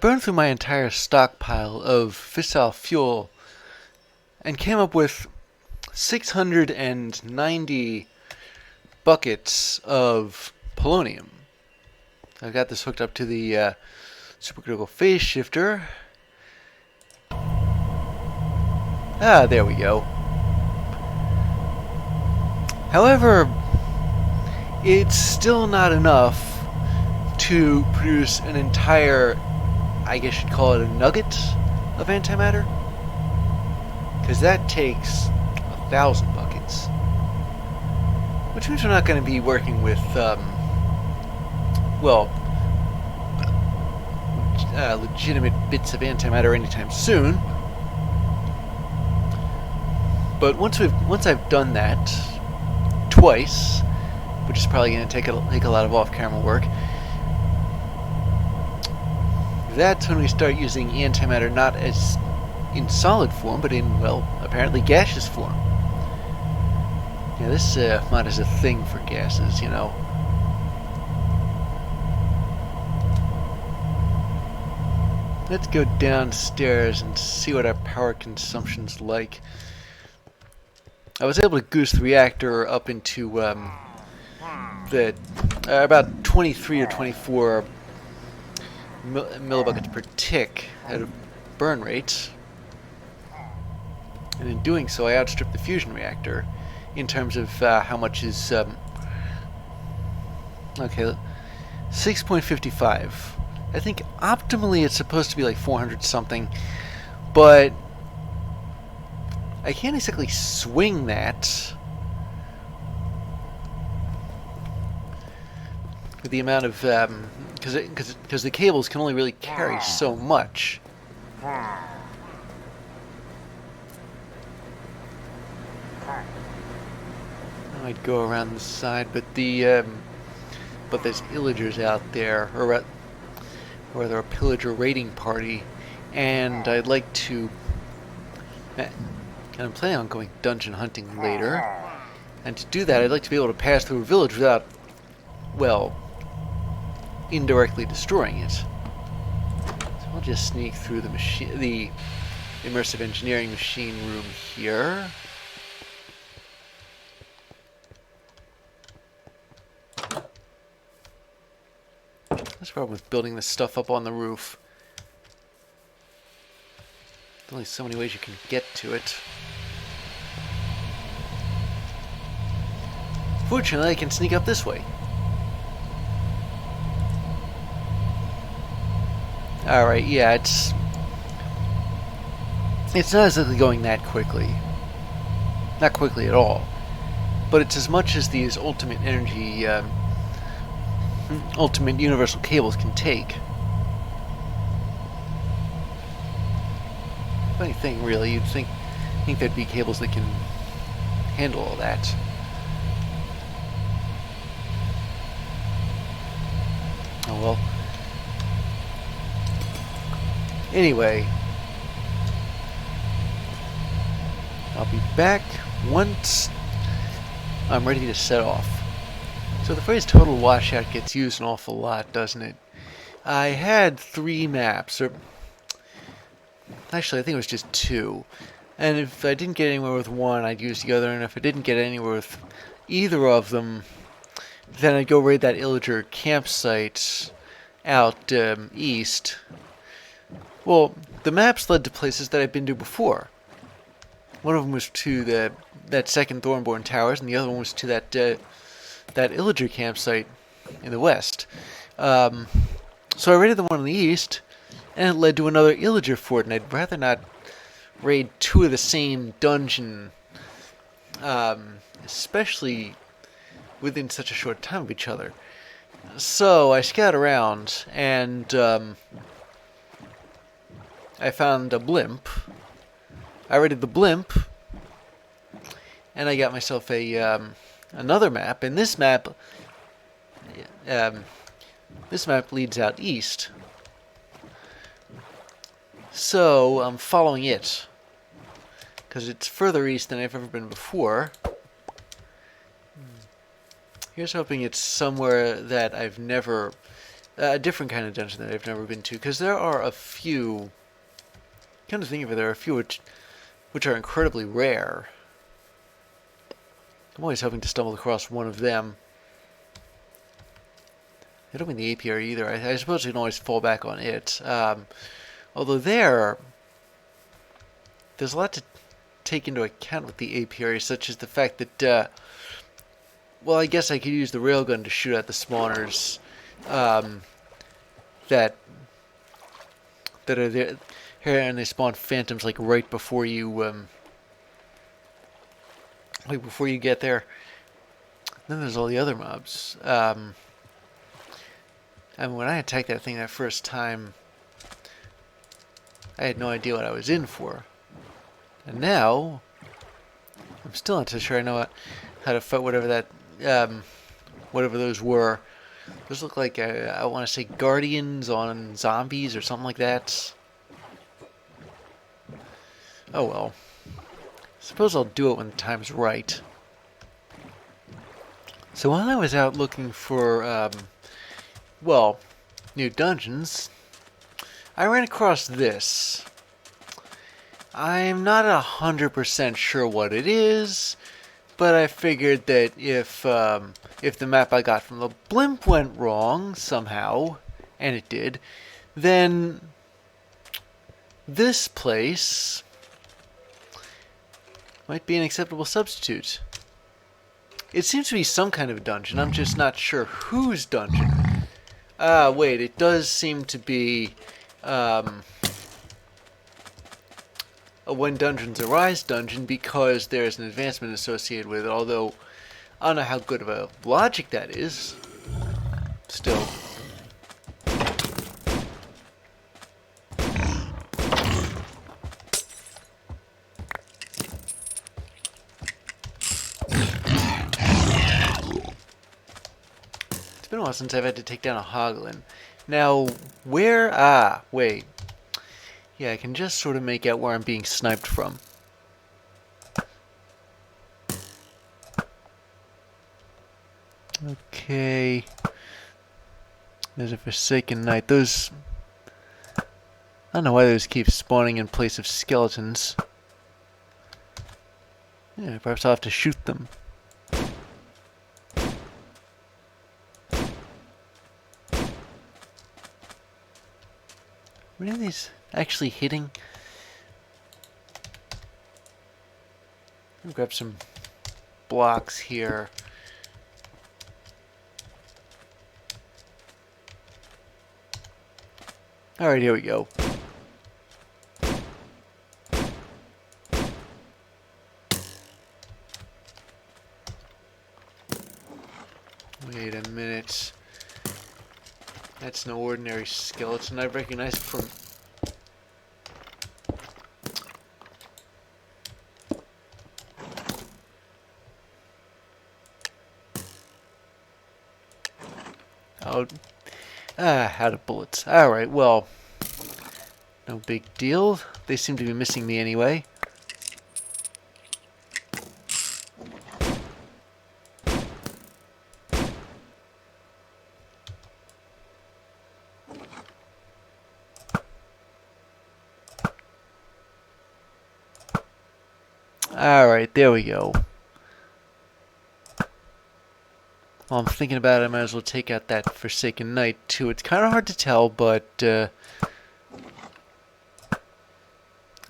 burned through my entire stockpile of fissile fuel and came up with 690 buckets of polonium. I've got this hooked up to the supercritical phase shifter. Ah, there we go. However, it's still not enough to produce an entire, I guess you'd call it a nugget of antimatter, because that takes 1,000 buckets, which means we're not going to be working with legitimate bits of antimatter anytime soon. But once I've done that twice, which is probably going to take a lot of off-camera work, that's when we start using antimatter not as in solid form, but in, well, apparently gaseous form. Yeah, this mod is a thing for gases, you know. Let's go downstairs and see what our power consumption's like. I was able to goose the reactor up into about 23 or 24 millibuckets per tick at a burn rate, and in doing so I outstripped the fusion reactor in terms of how much is okay, 6.55. I think optimally it's supposed to be like 400 something, but I can't exactly swing that with the amount of because the cables can only really carry so much. I might go around the side, but there's illagers out there, or rather a pillager raiding party, and I'd like to. And I'm planning on going dungeon hunting later, and to do that I'd like to be able to pass through a village without, well, indirectly destroying it. So I'll just sneak through the immersive engineering machine room here. That's the problem with building this stuff up on the roof. There's only so many ways you can get to it. Fortunately, I can sneak up this way. Alright, yeah, it's not exactly going that quickly. Not quickly at all. But it's as much as these ultimate energy, ultimate universal cables can take. Funny thing, really, you'd think there'd be cables that can handle all that. Oh well. Anyway, I'll be back once I'm ready to set off. So the phrase total washout gets used an awful lot, doesn't it? I had 3 maps, or actually I think it was just 2. And if I didn't get anywhere with one, I'd use the other, and if I didn't get anywhere with either of them, then I'd go raid that illager campsite out east. Well, the maps led to places that I've been to before. One of them was to that second Thornborn Towers, and the other one was to that illager campsite in the west. So I raided the one in the east, and it led to another illager fort, and I'd rather not raid 2 of the same dungeon, especially within such a short time of each other. So I scouted around, and I found a blimp. I raided the blimp, and I got myself another map. And this map leads out east. So I'm following it, because it's further east than I've ever been before. Here's hoping it's somewhere that I've never a different kind of dungeon that I've never been to, because there are a few. Come to think of it, there are a few which are incredibly rare. I'm always hoping to stumble across one of them. I don't mean the apiary either. I suppose you can always fall back on it. Although there's a lot to take into account with the apiary, such as the fact that, well, I guess I could use the railgun to shoot at the spawners that are there, and they spawn phantoms like right before you get there. Then there's all the other mobs. I mean, when I attacked that thing that first time, I had no idea what I was in for. And now, I'm still not too sure I know how to fight whatever those were. Those look like, I want to say guardians on zombies or something like that. Oh well. Suppose I'll do it when the time's right. So while I was out looking for, well, new dungeons, I ran across this. I'm not 100% sure what it is, but I figured that if the map I got from the blimp went wrong somehow, and it did, then this place might be an acceptable substitute. It seems to be some kind of dungeon. I'm just not sure whose dungeon. Wait, it does seem to be a When Dungeons Arise dungeon because there's an advancement associated with it, although I don't know how good of a logic that is. Still. It's been a while since I've had to take down a hoglin. Now, where... wait. Yeah, I can just sort of make out where I'm being sniped from. Okay. There's a Forsaken Knight. Those... I don't know why those keep spawning in place of skeletons. Yeah, perhaps I'll have to shoot them. What are these actually hitting? I'll grab some blocks here. Alright, here we go. Wait a minute. That's no ordinary skeleton. I recognize it from... Oh, out of bullets. Alright, well, no big deal. They seem to be missing me anyway. Alright, there we go. While I'm thinking about it, I might as well take out that Forsaken Knight, too. It's kind of hard to tell, but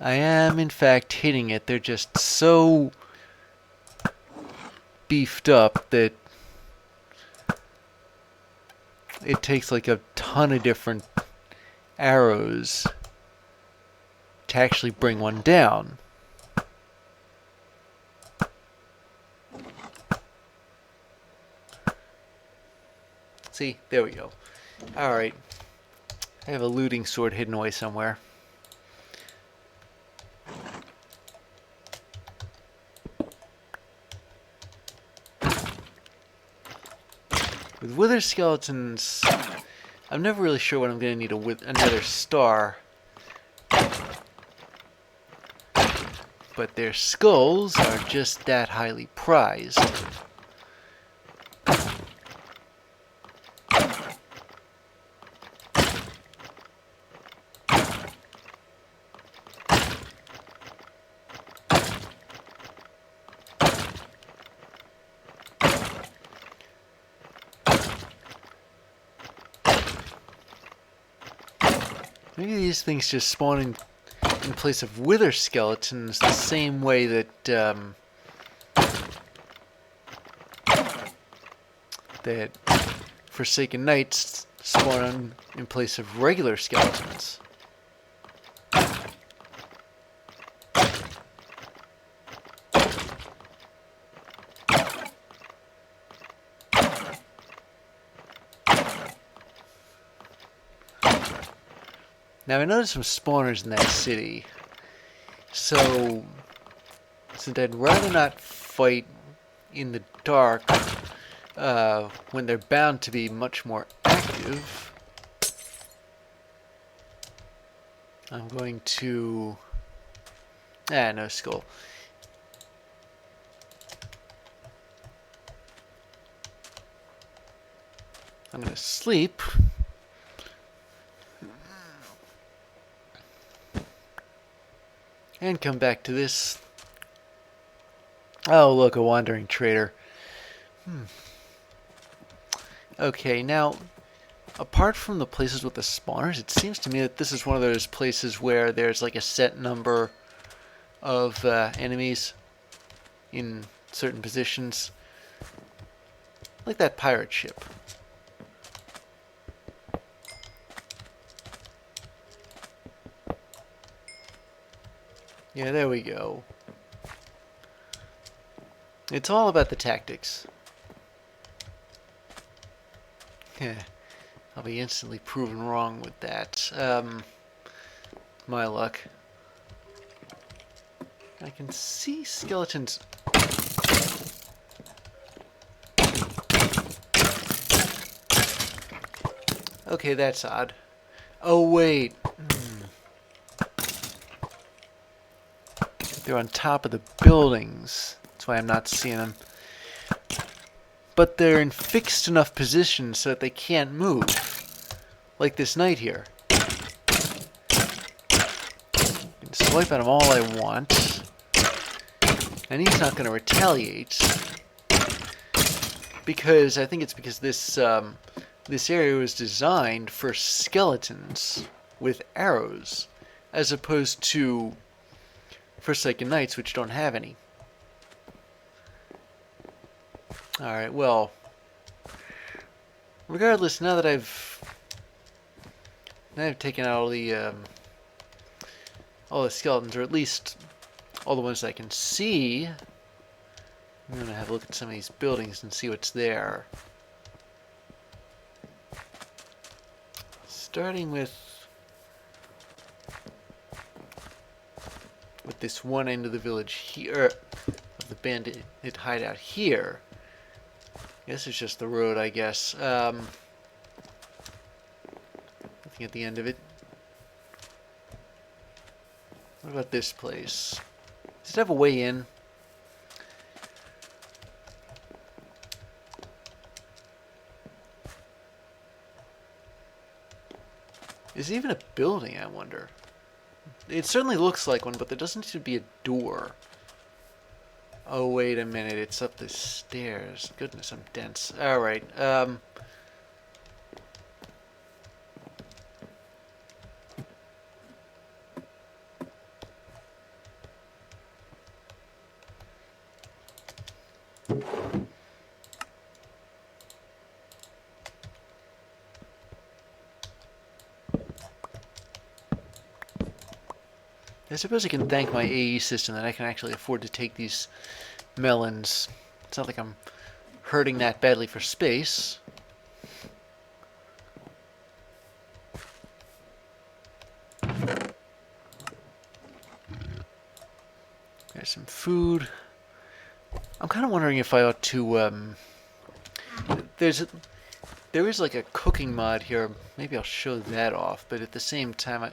I am, in fact, hitting it. They're just so beefed up that it takes like a ton of different arrows to actually bring one down. See, there we go. Alright. I have a looting sword hidden away somewhere. With wither skeletons, I'm never really sure when I'm going to need another star. But their skulls are just that highly prized. Maybe these things just spawn in place of wither skeletons the same way that that Forsaken Knights spawn in place of regular skeletons. Now I noticed some spawners in that city, so since I'd rather not fight in the dark when they're bound to be much more active, I'm going to... no skull. I'm going to sleep. And come back to this. Oh, look, a wandering trader. Okay, now, apart from the places with the spawners, it seems to me that this is one of those places where there's like a set number of enemies in certain positions. Like that pirate ship. Yeah, there we go. It's all about the tactics. I'll be instantly proven wrong with that. My luck. I can see skeletons. Okay, that's odd. Oh, wait. They're on top of the buildings. That's why I'm not seeing them. But they're in fixed enough positions so that they can't move. Like this knight here. I can swipe at him all I want. And he's not going to retaliate. Because, I think it's because this area was designed for skeletons with arrows. As opposed to Forsaken Knights, which don't have any. Alright, well, regardless, now that I've taken out all the skeletons, or at least all the ones that I can see, I'm gonna have a look at some of these buildings and see what's there. Starting with this one end of the village here, of the bandit hideout here. This is just the road, I guess. Looking at the end of it. What about this place? Does it have a way in? Is it even a building, I wonder? It certainly looks like one, but there doesn't seem to be a door. Oh, wait a minute. It's up the stairs. Goodness, I'm dense. Alright, I suppose I can thank my AE system that I can actually afford to take these melons. It's not like I'm hurting that badly for space. There's some food. I'm kind of wondering if I ought to, there is like a cooking mod here. Maybe I'll show that off, but at the same time,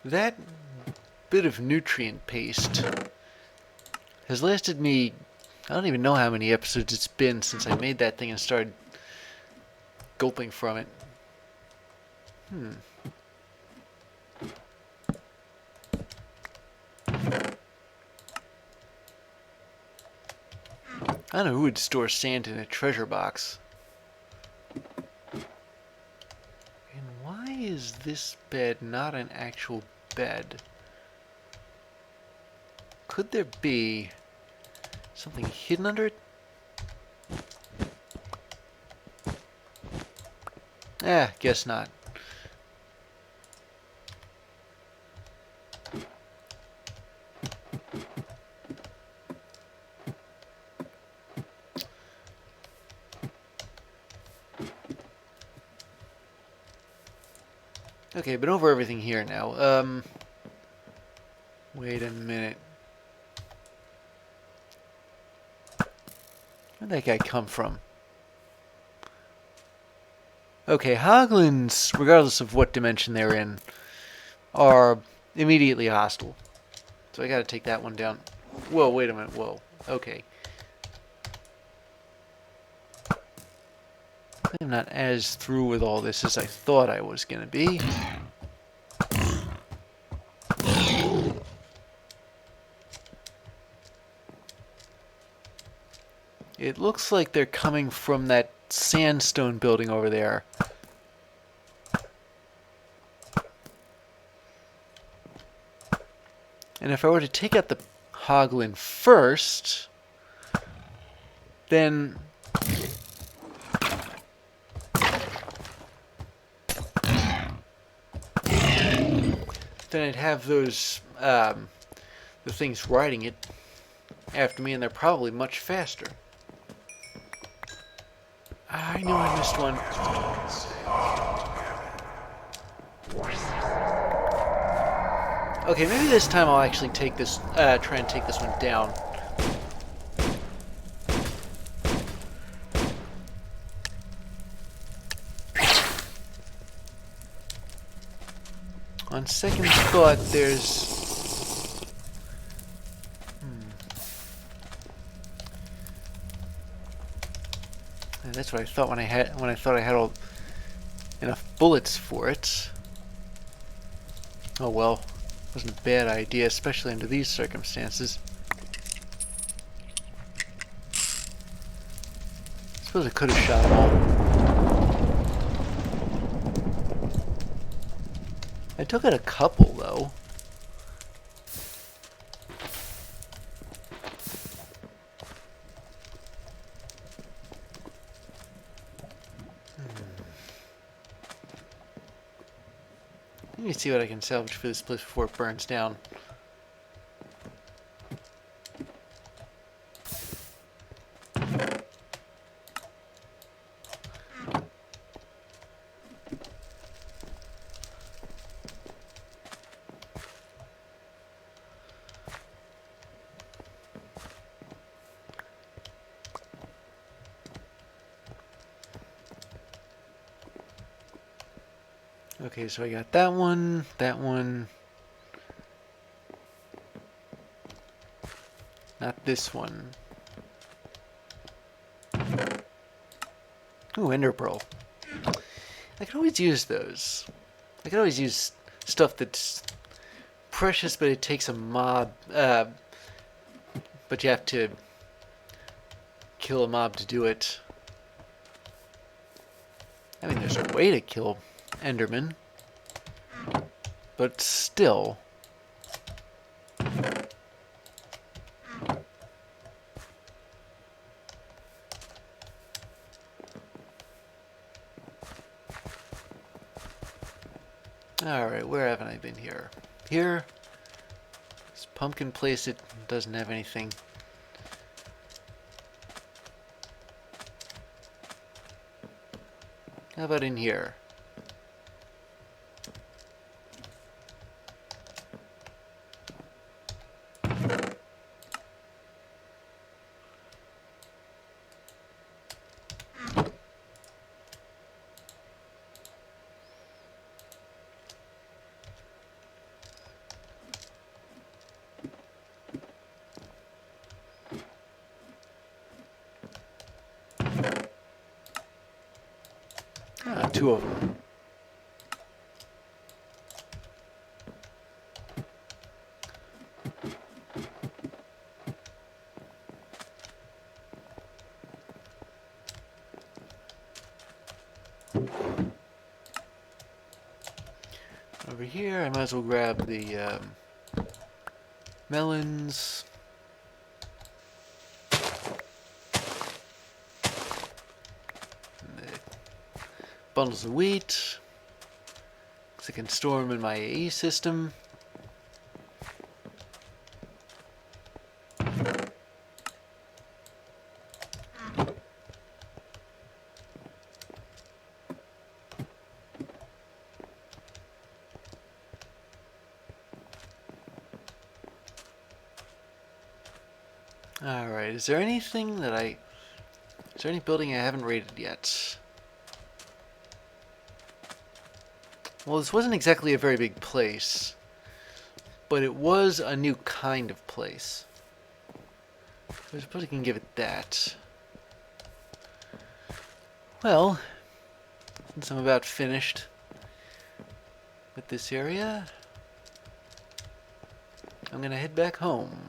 that bit of nutrient paste has lasted me, I don't even know how many episodes it's been since I made that thing and started gulping from it. I don't know who would store sand in a treasure box. And why is this bed not an actual bed? Could there be something hidden under it? Guess not. Okay, been over everything here now. Wait a minute. Where'd that guy come from? Okay, Hoglins, regardless of what dimension they're in, are immediately hostile. So I gotta take that one down. Whoa, wait a minute, whoa. Okay. I'm not as through with all this as I thought I was gonna be. It looks like they're coming from that sandstone building over there. And if I were to take out the Hoglin first, then I'd have those the things riding it after me, and they're probably much faster. I knew I missed one. Okay, maybe this time I'll actually take this, try and take this one down. On second thought, there's... And that's what I thought when I thought I had all enough bullets for it. Oh well, wasn't a bad idea, especially under these circumstances. I suppose I could have shot them all. I took out a couple, though. Let me see what I can salvage for this place before it burns down. Okay, so I got that one, not this one. Ooh, Ender Pearl. I could always use those. I could always use stuff that's precious, but it takes a mob, but you have to kill a mob to do it. I mean, there's a way to kill Enderman, but still. Alright, where haven't I been here? Here? This pumpkin place, it doesn't have anything. How about in here? Two of them. over here. I might as well grab the melons. The bundles of wheat. So I can store them in my AE system. Alright, is there anything that is there any building I haven't raided yet? Well, this wasn't exactly a very big place, but it was a new kind of place. I suppose I can give it that. Well, since I'm about finished with this area, I'm gonna head back home.